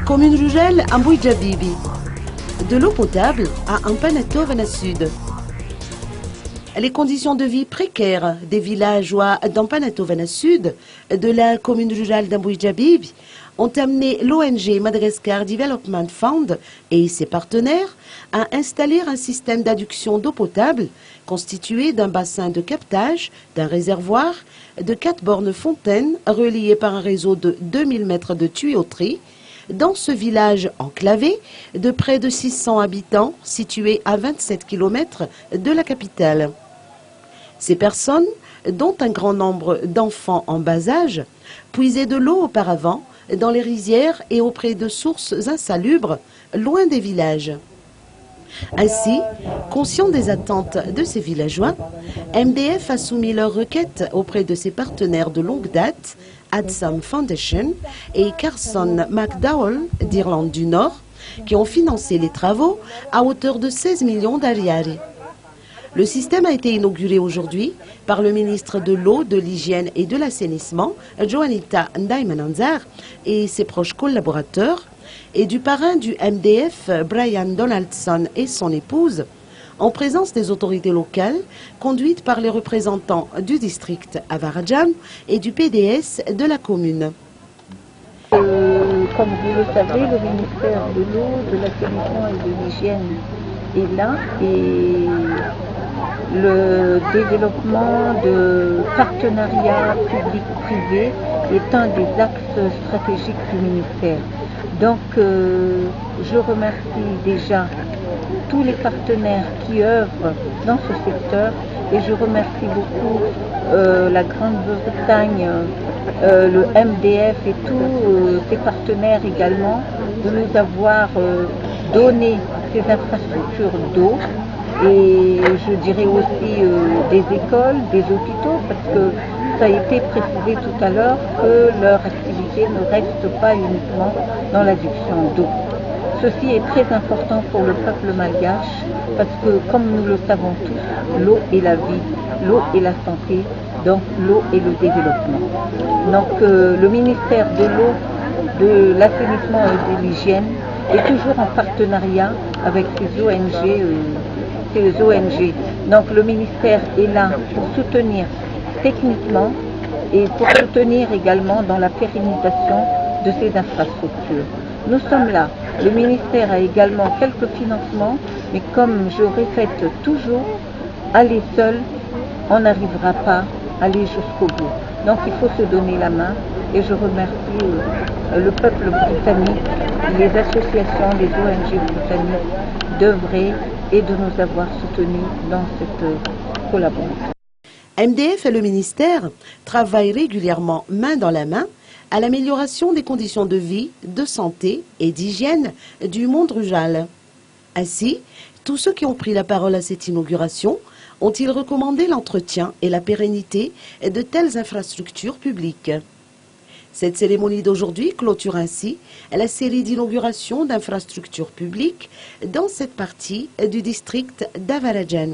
Commune rurale Ambouidjabibi. De l'eau potable à Ampanatovana Sud. Les conditions de vie précaires des villageois d'Ampanatovana Sud de la commune rurale d'Ambouidjabibi ont amené l'ONG Madagascar Development Fund et ses partenaires à installer un système d'adduction d'eau potable constitué d'un bassin de captage, d'un réservoir, de 4 bornes fontaines reliées par un réseau de 2000 mètres de tuyauterie dans ce village enclavé de près de 600 habitants situé à 27 km de la capitale. Ces personnes, dont un grand nombre d'enfants en bas âge, puisaient de l'eau auparavant dans les rizières et auprès de sources insalubres, loin des villages. Ainsi, conscient des attentes de ces villageois, MDF a soumis leur requête auprès de ses partenaires de longue date, Adsam Foundation et Carson McDowell d'Irlande du Nord, qui ont financé les travaux à hauteur de 16 millions d'ariari. Le système a été inauguré aujourd'hui par le ministre de l'Eau, de l'Hygiène et de l'Assainissement, Joanita Ndaimananzar, et ses proches collaborateurs, et du parrain du MDF, Brian Donaldson et son épouse, en présence des autorités locales, conduites par les représentants du district Avarajan et du PDS de la commune. Comme vous le savez, le ministère de l'Eau, de l'Assainissement et de l'Hygiène est là et le développement de partenariats public-privé est un des axes stratégiques du ministère. Donc je remercie déjà tous les partenaires qui œuvrent dans ce secteur et je remercie beaucoup la Grande-Bretagne, le MDF et tous ses partenaires également de nous avoir donné ces infrastructures d'eau et je dirais aussi des écoles, des hôpitaux parce que ça a été précisé tout à l'heure que leur activité ne reste pas uniquement dans l'adduction d'eau. Ceci est très important pour le peuple malgache parce que, comme nous le savons tous, l'eau est la vie, l'eau est la santé, donc l'eau est le développement. Donc le ministère de l'eau, de l'assainissement et de l'hygiène est toujours en partenariat avec ces ONG. Donc le ministère est là pour soutenir techniquement et pour soutenir également dans la pérennisation de ces infrastructures. Nous sommes là. Le ministère a également quelques financements, mais comme je répète toujours, aller seul, on n'arrivera pas à aller jusqu'au bout. Donc il faut se donner la main et je remercie le peuple britannique, les associations, les ONG britanniques d'œuvrer et de nous avoir soutenus dans cette collaboration. MDF et le ministère travaillent régulièrement main dans la main à l'amélioration des conditions de vie, de santé et d'hygiène du monde rural. Ainsi, tous ceux qui ont pris la parole à cette inauguration ont-ils recommandé l'entretien et la pérennité de telles infrastructures publiques. Cette cérémonie d'aujourd'hui clôture ainsi la série d'inauguration d'infrastructures publiques dans cette partie du district d'Avarajan.